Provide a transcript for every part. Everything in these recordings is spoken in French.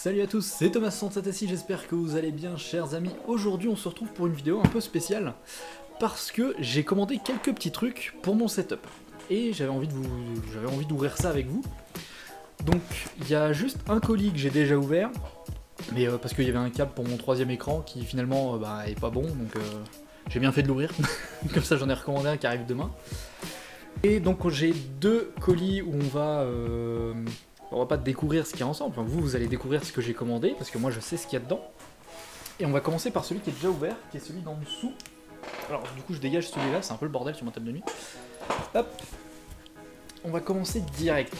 Salut à tous, c'est Thomas67 j'espère que vous allez bien chers amis. Aujourd'hui on se retrouve pour une vidéo un peu spéciale parce que j'ai commandé quelques petits trucs pour mon setup et j'avais envie d'ouvrir ça avec vous. Donc il y a juste un colis que j'ai déjà ouvert, mais parce qu'il y avait un câble pour mon troisième écran qui finalement est pas bon, donc j'ai bien fait de l'ouvrir, comme ça j'en ai recommandé un qui arrive demain. Et donc j'ai deux colis où on va pas découvrir ce qu'il y a ensemble, enfin, vous allez découvrir ce que j'ai commandé, parce que moi je sais ce qu'il y a dedans. Et on va commencer par celui qui est déjà ouvert, qui est celui d'en dessous. Alors du coup je dégage celui-là, c'est un peu le bordel sur ma table de nuit. Hop, on va commencer direct.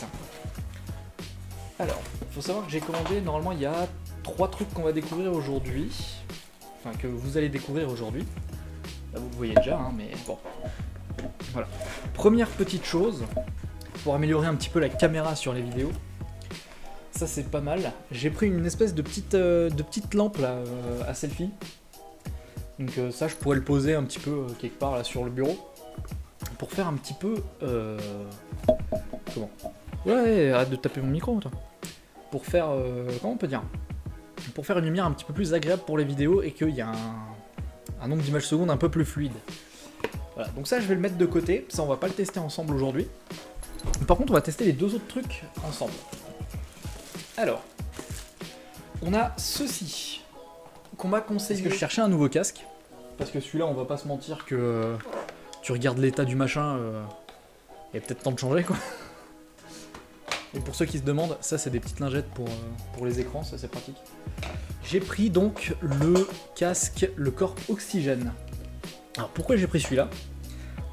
Alors, il faut savoir que j'ai commandé, normalement il y a 3 trucs qu'on va découvrir aujourd'hui. Enfin que vous allez découvrir aujourd'hui. Là vous le voyez déjà, hein, mais bon. Voilà. Première petite chose, pour améliorer un petit peu la caméra sur les vidéos. Ça c'est pas mal. J'ai pris une espèce de petite lampe là, à selfie. Donc ça je pourrais le poser un petit peu quelque part là sur le bureau. Pour faire un petit peu... Comment ? Ouais, arrête de taper mon micro toi. Pour faire... comment on peut dire ? Pour faire une lumière un petit peu plus agréable pour les vidéos et qu'il y a un nombre d'images secondes un peu plus fluide. Voilà, donc ça je vais le mettre de côté, ça on va pas le tester ensemble aujourd'hui. Par contre on va tester les deux autres trucs ensemble. Alors, on a ceci qu'on m'a conseillé. Parce que je cherchais un nouveau casque, parce que celui-là on va pas se mentir que tu regardes l'état du machin, il y a peut-être temps de changer quoi. Et pour ceux qui se demandent, ça c'est des petites lingettes pour les écrans, ça c'est pratique. J'ai pris donc le casque, le Corp Oxygène. Alors pourquoi j'ai pris celui-là?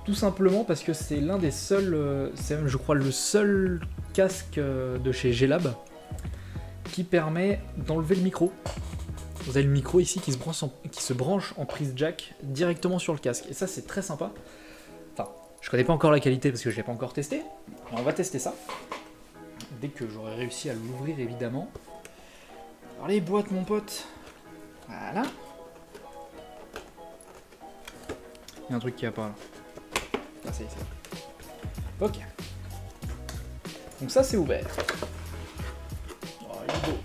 Tout simplement parce que c'est l'un des seuls, c'est même je crois le seul casque de chez G-Lab qui permet d'enlever le micro. Vous avez le micro ici qui se branche en prise jack directement sur le casque. Et ça c'est très sympa. Enfin, je connais pas encore la qualité parce que je l'ai pas encore testé. Mais on va tester ça. Dès que j'aurai réussi à l'ouvrir évidemment. Alors les boîtes mon pote. Voilà. Il y a un truc qui va pas là. Ah, c'est ici. Ok. Donc ça c'est ouvert. Oh, il est beau.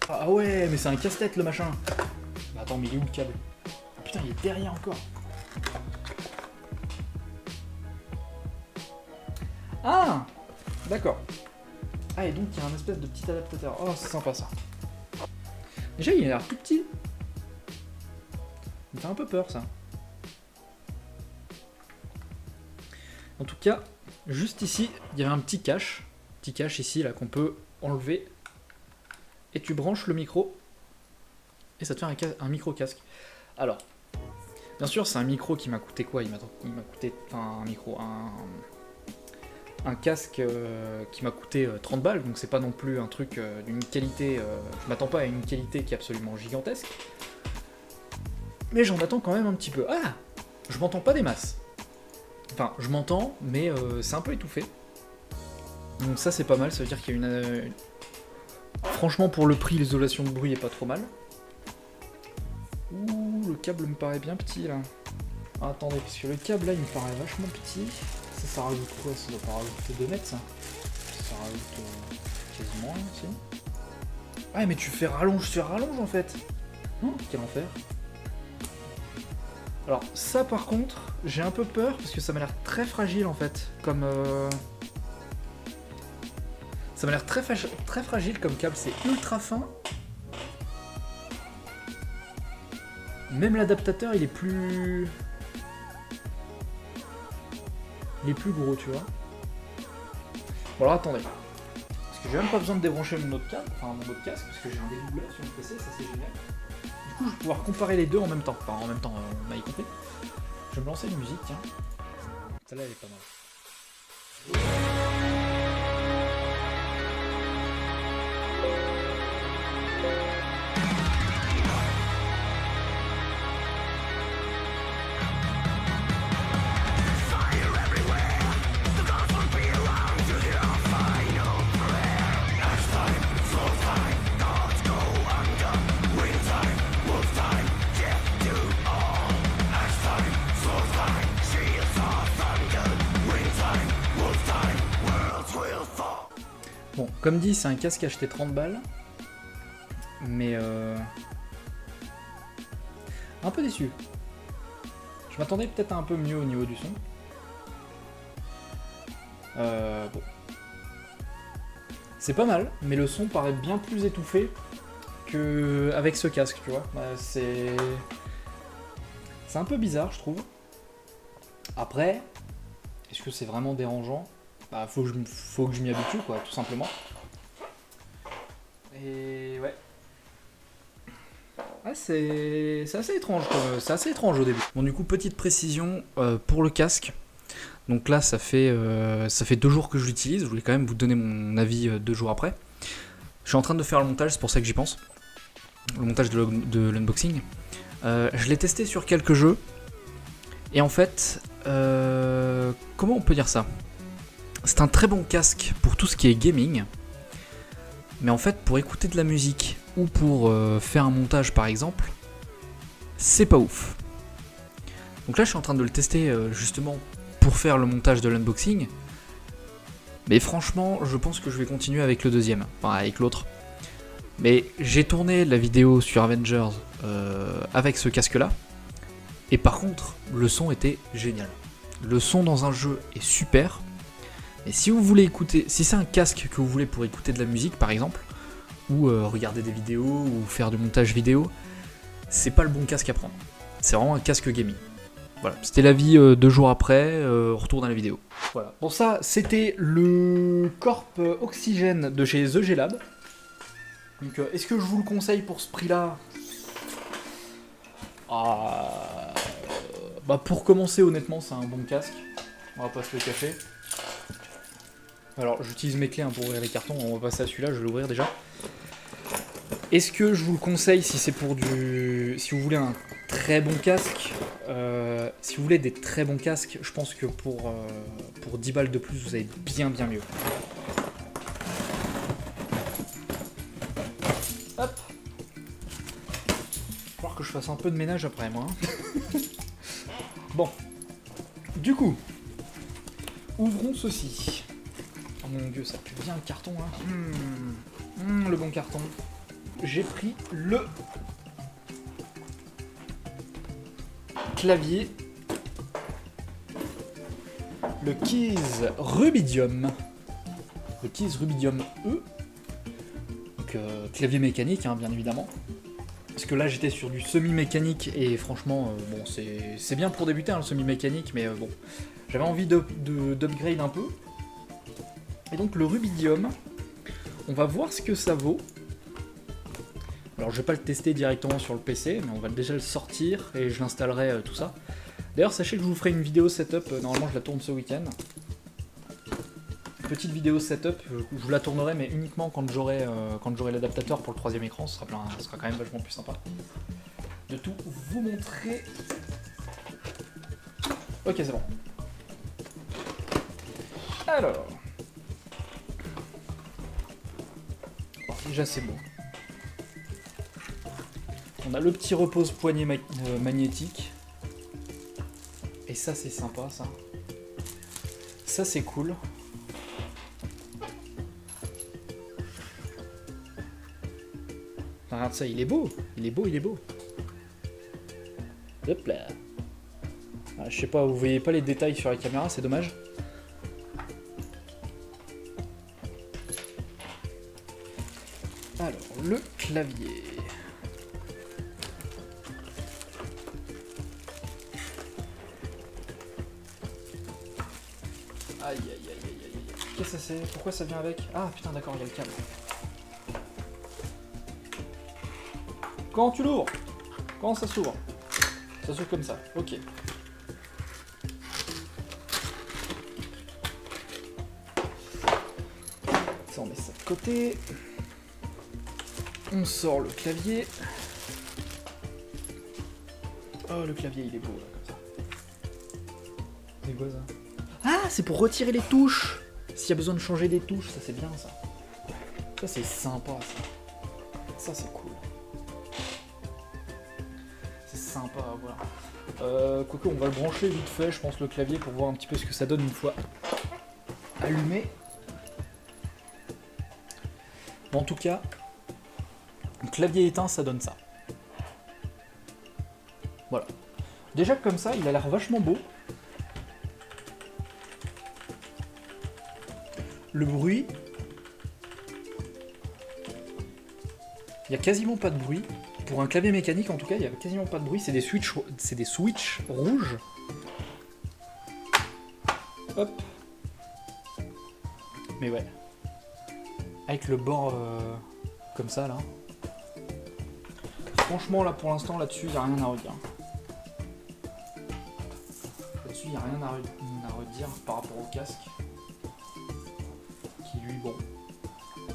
Ah ouais, mais c'est un casse-tête le machin. Bah, attends, mais il est où le câble? Ah, putain, il est derrière encore. Ah, d'accord. Ah, et donc il y a un espèce de petit adaptateur. Oh, c'est sympa ça. Déjà, il a l'air tout petit. Il me fait un peu peur ça. En tout cas, juste ici, il y avait un petit cache ici là qu'on peut enlever et tu branches le micro et ça te fait un micro casque. Alors, bien sûr, c'est un micro qui m'a coûté quoi? Il m'a coûté un casque qui m'a coûté 30 balles, donc c'est pas non plus un truc d'une qualité. Je m'attends pas à une qualité qui est absolument gigantesque, mais j'en attends quand même un petit peu. Ah, je m'entends pas des masses. Enfin, je m'entends, mais c'est un peu étouffé. Donc ça, c'est pas mal, ça veut dire qu'il y a une... Franchement, pour le prix, l'isolation de bruit est pas trop mal. Ouh, le câble me paraît bien petit, là. Ah, attendez, parce que le câble, là, il me paraît vachement petit. Ça rajoute quoi? Ça doit pas rajouter 2 mètres, ça. Ça rajoute quasiment rien, aussi. Ah, mais tu fais rallonge sur rallonge, en fait. Oh, quel enfer. Alors ça par contre, j'ai un peu peur parce que ça m'a l'air très fragile en fait, comme... Ça m'a l'air très fragile comme câble, c'est ultra fin. Même l'adaptateur il est plus... Il est plus gros tu vois. Bon alors attendez, parce que j'ai même pas besoin de débrancher mon autre câble, enfin mon autre casque, parce que j'ai un dédoubleur sur mon PC, ça c'est génial. Du coup, je vais pouvoir comparer les deux en même temps. Enfin, en même temps, on m'a y compris. Je vais me lancer une musique, tiens. Celle-là, elle est pas mal. Bon, comme dit, c'est un casque acheté 30 balles. mais un peu déçu. Je m'attendais peut-être un peu mieux au niveau du son. Bon. C'est pas mal, mais le son paraît bien plus étouffé qu'avec ce casque, tu vois. C'est un peu bizarre, je trouve. Après, est-ce que c'est vraiment dérangeant? Bah, faut que je m'y habitue, quoi, tout simplement. Et ouais. Ah, c'est assez étrange, c'est assez étrange au début. Bon, du coup, petite précision pour le casque. Donc là, ça fait 2 jours que je l'utilise. Je voulais quand même vous donner mon avis 2 jours après. Je suis en train de faire le montage, c'est pour ça que j'y pense. Le montage de l'unboxing. Je l'ai testé sur quelques jeux. Et en fait, comment on peut dire ça? C'est un très bon casque pour tout ce qui est gaming. Mais en fait, pour écouter de la musique ou pour faire un montage par exemple, c'est pas ouf. Donc là, je suis en train de le tester justement pour faire le montage de l'unboxing. Mais franchement, je pense que je vais continuer avec le deuxième, enfin avec l'autre. Mais j'ai tourné la vidéo sur Avengers avec ce casque-là. Et par contre, le son était génial. Le son dans un jeu est super. Et si vous voulez écouter, si c'est un casque que vous voulez pour écouter de la musique par exemple, ou regarder des vidéos, ou faire du montage vidéo, c'est pas le bon casque à prendre. C'est vraiment un casque gaming. Voilà, c'était l'avis 2 jours après, retour dans la vidéo. Voilà. Bon, ça, c'était le Corp Oxygène de chez The G Lab. Donc, est-ce que je vous le conseille pour ce prix-là? Bah, pour commencer, honnêtement, c'est un bon casque. On va pas se le cacher. Alors, j'utilise mes clés hein, pour ouvrir les cartons. On va passer à celui-là, je vais l'ouvrir déjà. Est-ce que je vous le conseille si c'est pour du... Si vous voulez un très bon casque, si vous voulez des très bons casques, je pense que pour 10 balles de plus, vous avez bien mieux. Hop. Il va falloir que je fasse un peu de ménage après moi. Bon. Du coup, ouvrons ceci. Oh mon dieu, ça pue bien le carton hein. Le bon carton. J'ai pris le clavier, le Keys Rubidium, le Keys Rubidium E, donc clavier mécanique hein, bien évidemment, parce que là j'étais sur du semi-mécanique et franchement bon c'est bien pour débuter hein, le semi-mécanique, mais bon j'avais envie d'upgrade un peu, et donc le Rubidium, on va voir ce que ça vaut. Alors je vais pas le tester directement sur le PC, mais on va déjà le sortir et je l'installerai tout ça. D'ailleurs sachez que je vous ferai une vidéo setup, normalement je la tourne ce week-end. Petite vidéo setup, je vous la tournerai mais uniquement quand j'aurai l'adaptateur pour le 3ème écran, ce sera quand même vachement plus sympa. De tout vous montrer. Ok c'est bon. Alors. Bon, déjà c'est beau. On a le petit repose-poignet magnétique. Et ça, c'est sympa, ça. Ça, c'est cool. Regarde ça, il est beau. Il est beau, il est beau. Hop là. Ah, je sais pas, vous voyez pas les détails sur la caméra, c'est dommage. Alors, le clavier. Aïe aïe aïe aïe aïe aïe. Qu'est-ce que c'est? Pourquoi ça vient avec? Ah putain d'accord, il y a le câble. Comment tu l'ouvres? Comment ça s'ouvre? Ça s'ouvre comme ça, ok. Ça on met ça de côté. On sort le clavier. Oh le clavier il est beau là comme ça. C'est quoi ça? Ah, c'est pour retirer les touches. S'il y a besoin de changer des touches, ça c'est bien ça. Ça c'est sympa ça. Ça c'est cool. C'est sympa, voilà. Quoique on va le brancher vite fait, je pense, le clavier pour voir un petit peu ce que ça donne une fois allumé. Bon, en tout cas, Clavier éteint, ça donne ça. Voilà. Déjà comme ça, il a l'air vachement beau. Le bruit... Il n'y a quasiment pas de bruit. Pour un clavier mécanique, en tout cas, il n'y a quasiment pas de bruit. C'est des switches rouges. Hop. Mais ouais. Avec le bord comme ça, là. Franchement, là, pour l'instant, là-dessus, il n'y a rien à redire. Là-dessus, il n'y a rien à redire par rapport au casque. Qui, lui, bon...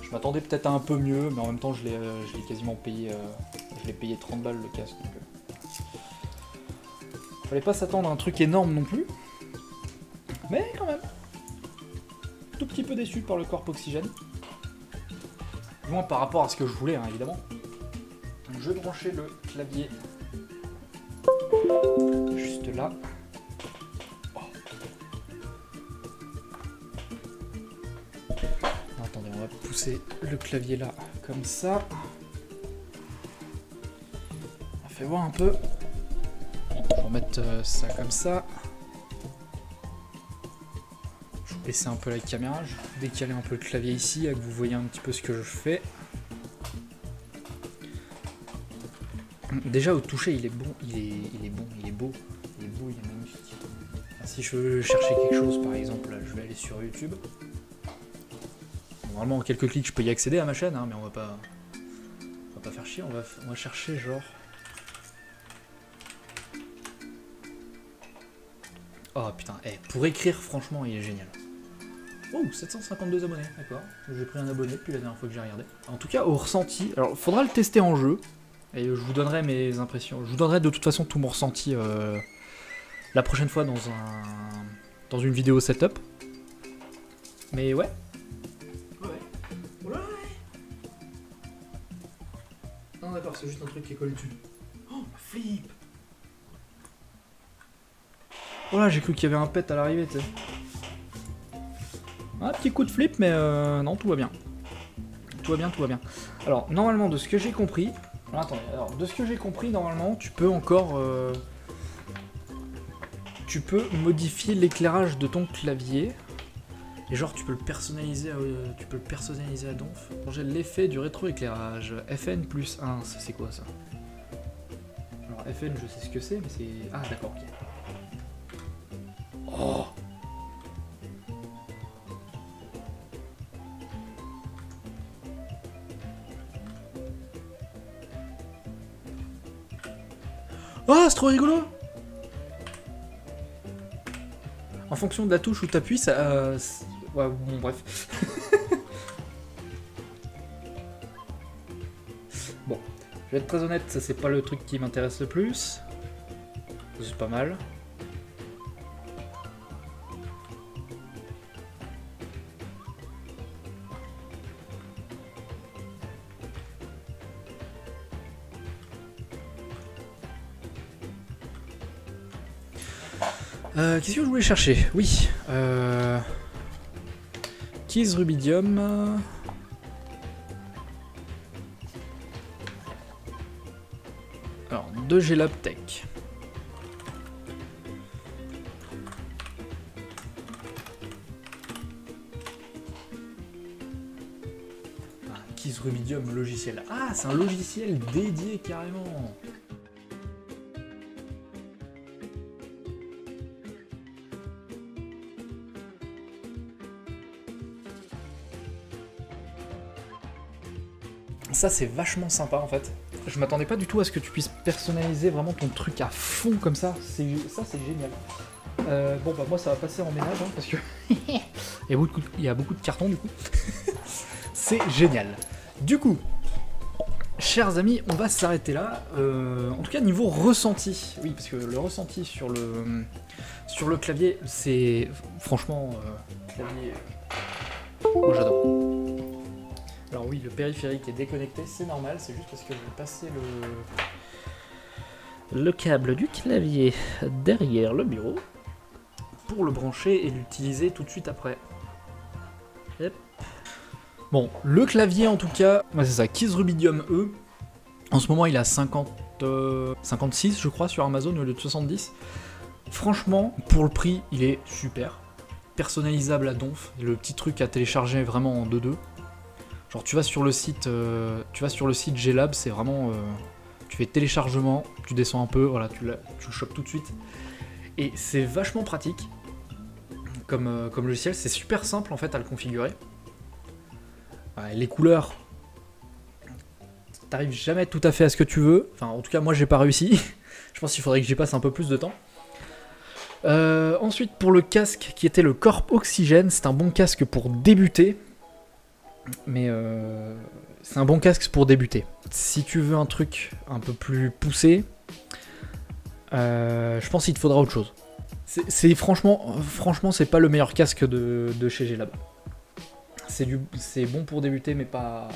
Je m'attendais peut-être à un peu mieux, mais en même temps, je l'ai quasiment payé... je l'ai payé 30 balles, le casque. Donc, fallait pas s'attendre à un truc énorme non plus. Mais quand même. Tout petit peu déçu par le corps oxygène. Du moins par rapport à ce que je voulais, hein, évidemment. Donc je vais brancher le clavier juste là. Oh. Attendez, on va pousser le clavier là, comme ça. On fait voir un peu. Bon, je vais remettre ça comme ça. Je vais baisser un peu la caméra, je vais décaler un peu le clavier ici, que vous voyez un petit peu ce que je fais. Déjà au toucher il est bon, il est beau, il est magnifique. Enfin, si je veux chercher quelque chose par exemple, je vais aller sur YouTube. Normalement en quelques clics je peux y accéder à ma chaîne, hein, mais on va pas faire chier, on va chercher genre... Oh putain, pour écrire franchement il est génial. Oh, 752 abonnés, d'accord. J'ai pris un abonné depuis la dernière fois que j'ai regardé. En tout cas au ressenti, alors faudra le tester en jeu. Et je vous donnerai mes impressions. Je vous donnerai de toute façon tout mon ressenti la prochaine fois dans une vidéo setup. Mais ouais. Ouais. Non d'accord, c'est juste un truc qui est collé dessus. Oh, flip. Voilà, j'ai cru qu'il y avait un pet à l'arrivée, tu sais. Un petit coup de flip, mais non, tout va bien. Tout va bien. Alors, normalement, de ce que j'ai compris... Alors, attendez, de ce que j'ai compris, normalement, tu peux encore... tu peux modifier l'éclairage de ton clavier. Et genre, tu peux le personnaliser à donf. Changer l'effet du rétroéclairage. FN plus 1, c'est quoi ça? Alors, FN, je sais ce que c'est, mais c'est... Ah, d'accord, ok. Oh! Oh, c'est trop rigolo! En fonction de la touche où tu appuies, ça... ouais, bon, bref. Bon, je vais être très honnête, ça c'est pas le truc qui m'intéresse le plus. C'est pas mal. Qu'est-ce que je voulais chercher? Oui. Keys Rubidium. Alors, 2G Lab Tech. Keys Rubidium logiciel. Ah, c'est un logiciel dédié carrément. Ça c'est vachement sympa en fait. Je m'attendais pas du tout à ce que tu puisses personnaliser vraiment ton truc à fond comme ça. Ça c'est génial. Bon bah moi ça va passer en ménage hein, parce que il y a beaucoup de cartons du coup. C'est génial. Du coup, chers amis, on va s'arrêter là. En tout cas niveau ressenti. Oui parce que le ressenti sur le clavier, c'est franchement clavier. Moi j'adore. Alors oui, le périphérique est déconnecté, c'est normal, c'est juste parce que je vais passer le câble du clavier derrière le bureau pour le brancher et l'utiliser tout de suite après. Hop. Bon, le clavier en tout cas, c'est ça, Keys Rubidium E. En ce moment il est à 56 je crois sur Amazon au lieu de 70. Franchement, pour le prix, il est super. Personnalisable à donf, le petit truc à télécharger vraiment en 2-2. Genre tu vas sur le site Glab, c'est vraiment... tu fais téléchargement, tu descends un peu, voilà, tu le chopes tout de suite. Et c'est vachement pratique comme logiciel, c'est super simple en fait à le configurer. Les couleurs, t'arrives jamais tout à fait à ce que tu veux. Enfin, en tout cas, moi j'ai pas réussi. Je pense qu'il faudrait que j'y passe un peu plus de temps. Ensuite, pour le casque qui était le Corp Oxygène, c'est un bon casque pour débuter. Mais c'est un bon casque pour débuter. Si tu veux un truc un peu plus poussé, je pense qu'il te faudra autre chose. Franchement, c'est pas le meilleur casque de chez Glab. C'est bon pour débuter, mais pas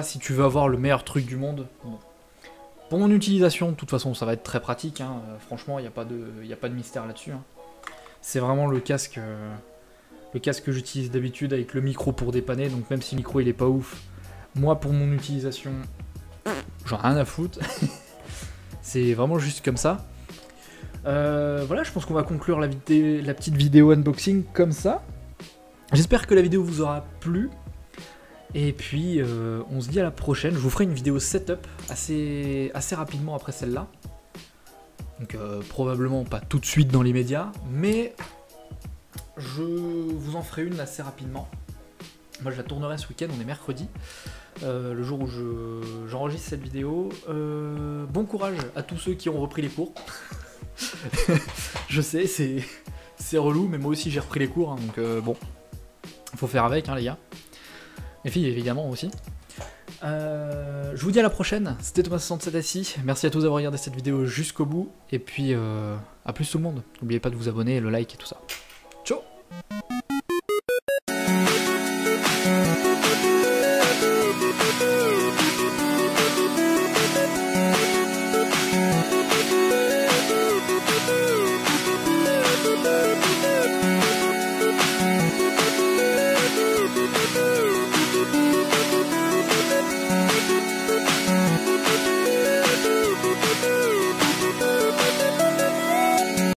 si tu veux avoir le meilleur truc du monde. Bon. Pour mon utilisation, de toute façon, ça va être très pratique. Hein. Franchement, il n'y a pas de mystère là-dessus. Hein. C'est vraiment le casque que j'utilise d'habitude avec le micro pour dépanner. Donc même si le micro il est pas ouf, moi pour mon utilisation, j'en ai rien à foutre. C'est vraiment juste comme ça. Voilà, je pense qu'on va conclure la petite vidéo unboxing comme ça. J'espère que la vidéo vous aura plu. Et puis, on se dit à la prochaine. Je vous ferai une vidéo setup assez rapidement après celle-là. Donc, probablement pas tout de suite dans l'immédiat. Mais je vous en ferai une assez rapidement. Moi, je la tournerai ce week-end. On est mercredi. Le jour où j'enregistre cette vidéo. Bon courage à tous ceux qui ont repris les cours. Je sais, c'est relou, mais moi aussi j'ai repris les cours, hein, donc bon, faut faire avec, hein, les gars. Les filles, évidemment, aussi. Je vous dis à la prochaine, c'était Thomas67 assis. Merci à tous d'avoir regardé cette vidéo jusqu'au bout, et puis à plus tout le monde. N'oubliez pas de vous abonner, le like et tout ça.